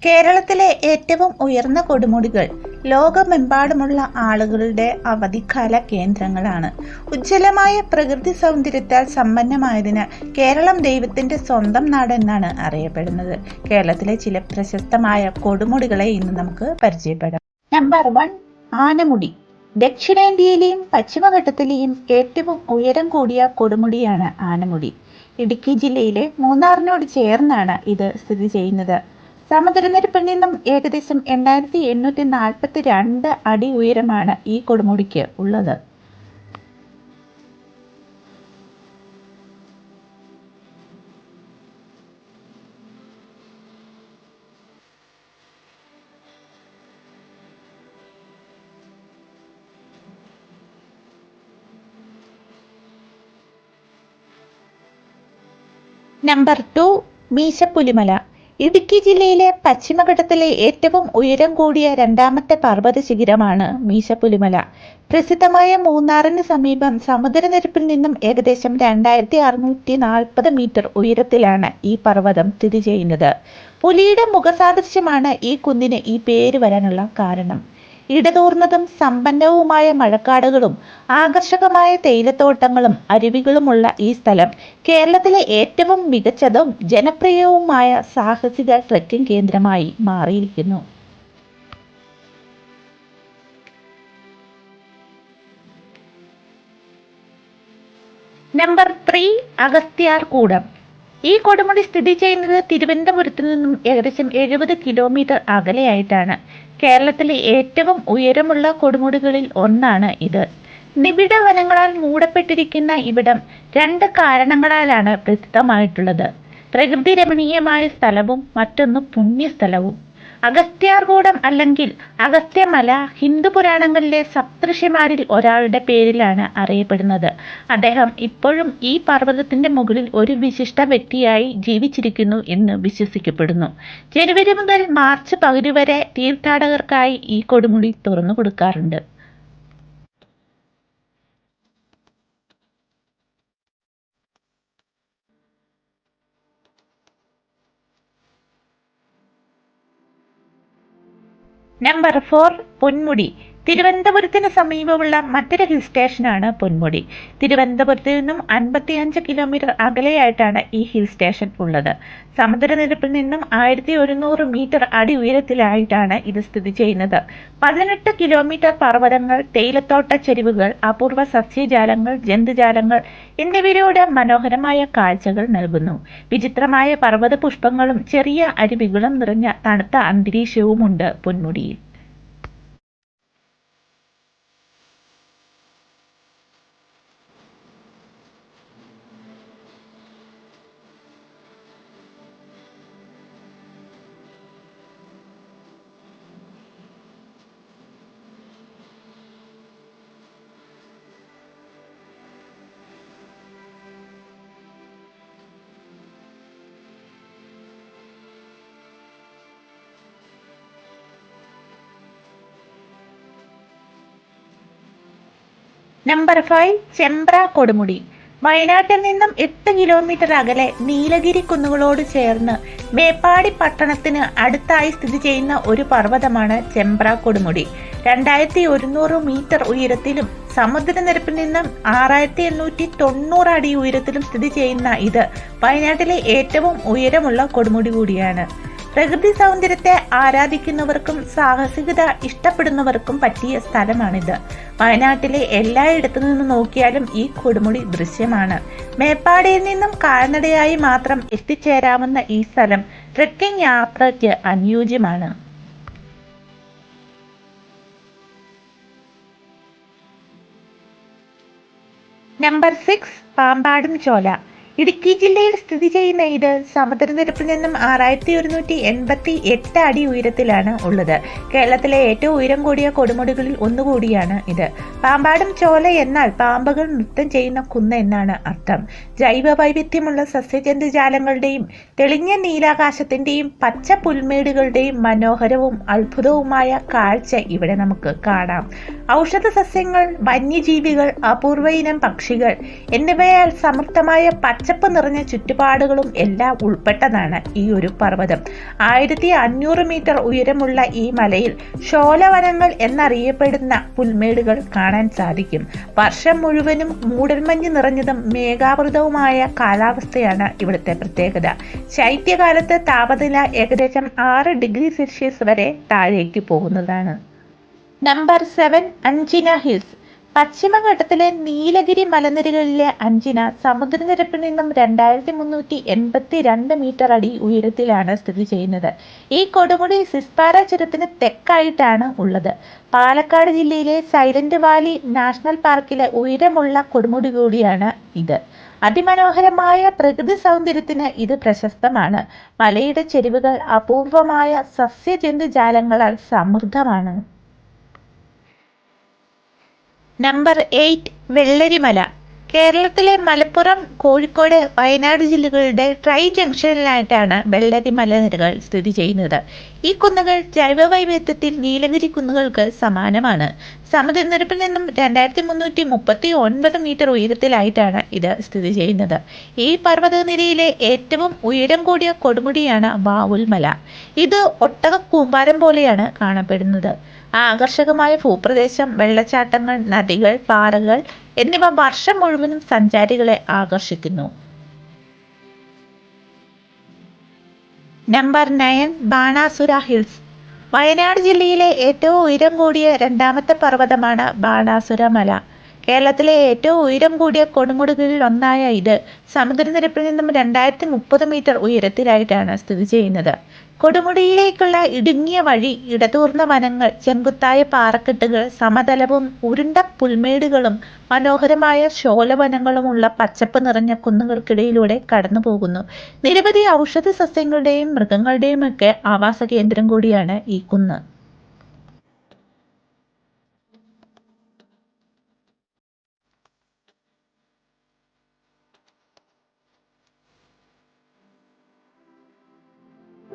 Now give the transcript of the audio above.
കേരളത്തിലെ ഏറ്റവും ഉയർന്ന കൊടുമുടികൾ ലോകമെമ്പാടുമുള്ള ആളുകളുടെ അവധിക്കാല കേന്ദ്രങ്ങളാണ്. ഉജ്ജ്വലമായ പ്രകൃതി സൗന്ദര്യത്താൽ സമ്പന്നമായതിനാൽ കേരളം ദൈവത്തിന്റെ സ്വന്തം നാട് എന്നാണ് അറിയപ്പെടുന്നത്. കേരളത്തിലെ ചില പ്രശസ്തമായ കൊടുമുടികളെ ഇന്ന് നമുക്ക് പരിചയപ്പെടാം. നമ്പർ 1, ആനമുടി. ദക്ഷിണേന്ത്യയിലെയും പശ്ചിമഘട്ടത്തിലെയും ഏറ്റവും ഉയരം കൂടിയ കൊടുമുടിയാണ് ആനമുടി. ഇടുക്കി ജില്ലയിലെ മൂന്നാറിനോട് ചേർന്നാണ് ഇത് സ്ഥിതി ചെയ്യുന്നത്. സമുദ്രനിരപ്പിൽ നിന്നും ഏകദേശം 8842 അടി ഉയരമാണ് ഈ കൊടുമുടിക്ക് ഉള്ളത്. നമ്പർ 2, മീശപ്പുലിമല. ഇടുക്കി ജില്ലയിലെ പശ്ചിമഘട്ടത്തിലെ ഏറ്റവും ഉയരം കൂടിയ രണ്ടാമത്തെ പർവ്വത ശിഖരമാണ് മീശപ്പുലിമല. പ്രസിദ്ധമായ മൂന്നാറിന് സമീപം സമുദ്രനിരപ്പിൽ നിന്നും ഏകദേശം 2640 മീറ്റർ ഉയരത്തിലാണ് ഈ പർവ്വതം സ്ഥിതി ചെയ്യുന്നത്. പുലിയുടെ മുഖസാദൃശ്യമാണ് ഈ കുന്നിന് ഈ പേര് വരാനുള്ള കാരണം. ഇടതൂർന്നതും സമ്പന്നവുമായ മഴക്കാടുകളും ആകർഷകമായ തേയിലത്തോട്ടങ്ങളും അരുവികളുമുള്ള ഈ സ്ഥലം കേരളത്തിലെ ഏറ്റവും മികച്ചതും ജനപ്രിയവുമായ സാഹസിക ട്രെക്കിംഗ് കേന്ദ്രമായി മാറിയിരിക്കുന്നു. നമ്പർ 3, അഗസ്ത്യാർകൂടം. ഈ കൊടുമുടി സ്ഥിതി ചെയ്യുന്നത് തിരുവനന്തപുരത്ത് നിന്നും ഏകദേശം 70 കിലോമീറ്റർ അകലെയായിട്ടാണ്. കേരളത്തിലെ ഏറ്റവും ഉയരമുള്ള കൊടുമുടികളിൽ ഒന്നാണ് ഇത്. നിബിഡ വനങ്ങളാൽ മൂടപ്പെട്ടിരിക്കുന്ന ഇവിടം 2 കാരണങ്ങളാലാണ് പ്രസിദ്ധമായിട്ടുള്ളത്. പ്രകൃതി രമണീയമായ സ്ഥലവും മറ്റൊന്ന് പുണ്യസ്ഥലവും. അഗസ്ത്യാർകൂടം അല്ലെങ്കിൽ അഗസ്ത്യമല ഹിന്ദു പുരാണങ്ങളിലെ സപ്തഋഷിമാരിൽ ഒരാളുടെ പേരിലാണ് അറിയപ്പെടുന്നത്. അദ്ദേഹം ഇപ്പോഴും ഈ പർവ്വതത്തിന്റെ മുകളിൽ ഒരു വിശിഷ്ട വ്യക്തിയായി ജീവിച്ചിരിക്കുന്നു എന്ന് വിശ്വസിക്കപ്പെടുന്നു. ജനുവരി മുതൽ മാർച്ച് പകുതി വരെ തീർത്ഥാടകർക്കായി ഈ കൊടുമുടി തുറന്നു കൊടുക്കാറുണ്ട്. നമ്പർ 4, പൊന്മുടി. തിരുവനന്തപുരത്തിന് സമീപമുള്ള മറ്റൊരു ഹിൽ സ്റ്റേഷനാണ് പൊന്മുടി. തിരുവനന്തപുരത്ത് നിന്നും 55 കിലോമീറ്റർ അകലെയായിട്ടാണ് ഈ ഹിൽ സ്റ്റേഷൻ ഉള്ളത്. സമുദ്രനിരപ്പിൽ നിന്നും 1100 മീറ്റർ അടി ഉയരത്തിലായിട്ടാണ് ഇത് സ്ഥിതി ചെയ്യുന്നത്. 18 കിലോമീറ്റർ പർവ്വതങ്ങൾ, തേയിലത്തോട്ട ചെരിവുകൾ, അപൂർവ സസ്യജാലങ്ങൾ, ജന്തുജാലങ്ങൾ എന്നിവയിലൂടെ മനോഹരമായ കാഴ്ചകൾ നൽകുന്നു. വിചിത്രമായ പർവ്വത പുഷ്പങ്ങളും ചെറിയ അരുവികളും നിറഞ്ഞ തണുത്ത അന്തരീക്ഷവുമുണ്ട് പൊന്മുടിയിൽ. നമ്പർ 5, ചെമ്പ്ര കൊടുമുടി. വയനാട്ടിൽ നിന്നും 8 കിലോമീറ്റർ അകലെ നീലഗിരി കുന്നുകളോട് ചേർന്ന് മേപ്പാടി പട്ടണത്തിന് അടുത്തായി സ്ഥിതി ചെയ്യുന്ന ഒരു പർവ്വതമാണ് ചെമ്പ്ര കൊടുമുടി. 2100 മീറ്റർ ഉയരത്തിലും സമുദ്രനിരപ്പിൽ നിന്നും 6890 അടി ഉയരത്തിലും സ്ഥിതി ചെയ്യുന്ന ഇത് വയനാട്ടിലെ ഏറ്റവും ഉയരമുള്ള കൊടുമുടി കൂടിയാണ്. പ്രകൃതി സൗന്ദര്യത്തെ ആരാധിക്കുന്നവർക്കും സാഹസികത ഇഷ്ടപ്പെടുന്നവർക്കും പറ്റിയ സ്ഥലമാണിത്. വയനാട്ടിലെ എല്ലായിടത്തു നിന്ന് നോക്കിയാലും ഈ കൊടുമുടി ദൃശ്യമാണ്. മേപ്പാടിയിൽ നിന്നും കാൽനടയായി മാത്രം എത്തിച്ചേരാവുന്ന ഈ സ്ഥലം ട്രെക്കിംഗ് യാത്രയ്ക്ക് അനുയോജ്യമാണ്. നമ്പർ 6, പാമ്പാടും ചോല. ഇടുക്കി ജില്ലയിൽ സ്ഥിതി ചെയ്യുന്ന ഇത് സമുദ്രനിരപ്പിൽ നിന്നും 6188 അടി ഉയരത്തിലാണ് ഉള്ളത്. കേരളത്തിലെ ഏറ്റവും ഉയരം കൂടിയ കൊടുമുടികളിൽ ഒന്നുകൂടിയാണ് ഇത്. പാമ്പാടും ചോല എന്നാൽ പാമ്പുകൾ നൃത്തം ചെയ്യുന്ന കുന്ന് എന്നാണ് അർത്ഥം. ജൈവ വൈവിധ്യമുള്ള സസ്യജന്തുജാലങ്ങളുടെയും തെളിഞ്ഞ നീലാകാശത്തിന്റെയും പച്ച പുൽമേടുകളുടെയും മനോഹരവും അത്ഭുതവുമായ കാഴ്ച ഇവിടെ നമുക്ക് കാണാം. ഔഷധ സസ്യങ്ങൾ, വന്യജീവികൾ, അപൂർവ ഇനം പക്ഷികൾ എന്നിവയാൽ സമൃദ്ധമായ പച്ചപ്പ് നിറഞ്ഞ ചുറ്റുപാടുകളും എല്ലാം ഉൾപ്പെട്ടതാണ് ഈ ഒരു പർവ്വതം. 1500 മീറ്റർ ഉയരമുള്ള ഈ മലയിൽ ശോലവനങ്ങൾ എന്നറിയപ്പെടുന്ന പുൽമേടുകൾ കാണാൻ സാധിക്കും. വർഷം മുഴുവനും മൂടൽമഞ്ഞ് നിറഞ്ഞതും മേഘാവൃതവുമായ കാലാവസ്ഥയാണ് ഇവിടുത്തെ പ്രത്യേകത. ശൈത്യകാലത്ത് താപനില ഏകദേശം 6 ഡിഗ്രി സെൽഷ്യസ് വരെ താഴേക്ക് പോകുന്നതാണ്. Number 7, Anchina hills. പശ്ചിമഘട്ടത്തിലെ നീലഗിരി മലനിരകളിലെ അഞ്ചിന സമുദ്രനിരപ്പിൽ നിന്നും 2382 മീറ്റർ അടി ഉയരത്തിലാണ് സ്ഥിതി ചെയ്യുന്നത്. ഈ കൊടുമുടി സിസ്പാര ചുരത്തിന് തെക്കായിട്ടാണ് ഉള്ളത്. പാലക്കാട് ജില്ലയിലെ സൈലന്റ് വാലി നാഷണൽ പാർക്കിലെ ഉയരമുള്ള കൊടുമുടി കൂടിയാണ് ഇത്. അതിമനോഹരമായ പ്രകൃതി സൗന്ദര്യത്തിന് ഇത് പ്രശസ്തമാണ്. മലയുടെ ചെരിവുകൾ അപൂർവമായ സസ്യജന്തുജാലങ്ങളാൽ സമൃദ്ധമാണ്. നമ്പർ 8, വെള്ളരിമല. കേരളത്തിലെ മലപ്പുറം, കോഴിക്കോട്, വയനാട് ജില്ലകളുടെ ട്രൈ ജംഗ്ഷനിലായിട്ടാണ് വെള്ളരിമല നിരകൾ സ്ഥിതി ചെയ്യുന്നത്. ഈ കുന്നുകൾ ജൈവവൈവിധ്യത്തിൽ നീലഗിരി കുന്നുകൾക്ക് സമാനമാണ്. സമുദ്രനിരപ്പിൽ നിന്നും 2339 മീറ്റർ ഉയരത്തിലായിട്ടാണ് ഇത് സ്ഥിതി ചെയ്യുന്നത്. ഈ പർവ്വതനിരയിലെ ഏറ്റവും ഉയരം കൂടിയ കൊടുമുടിയാണ് വാവുൽമല. ഇത് ഒട്ടകക്കൂമ്പാരം പോലെയാണ് കാണപ്പെടുന്നത്. ആകർഷകമായ ഭൂപ്രദേശം, വെള്ളച്ചാട്ടങ്ങൾ, നദികൾ, പാറകൾ എന്നിവ വർഷം മുഴുവനും സഞ്ചാരികളെ ആകർഷിക്കുന്നു. Number 9, Banasura hills. വയനാട് ജില്ലയിലെ ഏറ്റവും ഉയരം കൂടിയ രണ്ടാമത്തെ പർവ്വതമാണ് ബാണാസുര മല. കേരളത്തിലെ ഏറ്റവും ഉയരം കൂടിയ കൊടുമുടികളിൽ ഒന്നായ ഇത് സമുദ്രനിരപ്പിൽ നിന്നും 2030 മീറ്റർ ഉയരത്തിലായിട്ടാണ് സ്ഥിതി ചെയ്യുന്നത്. കൊടുമുടിയിലേക്കുള്ള ഇടുങ്ങിയ വഴി, ഇടതൂർന്ന വനങ്ങൾ, ചെങ്കുത്തായ പാറക്കെട്ടുകൾ, സമതലവും ഉരുണ്ട പുൽമേടുകളും മനോഹരമായ ശോലവനങ്ങളുമുള്ള പച്ചപ്പ് നിറഞ്ഞ കുന്നുകൾക്കിടയിലൂടെ കടന്നു പോകുന്നു. നിരവധി ഔഷധ സസ്യങ്ങളുടെയും മൃഗങ്ങളുടെയും ഒക്കെ ആവാസ കേന്ദ്രം കൂടിയാണ് ഈ കുന്ന്.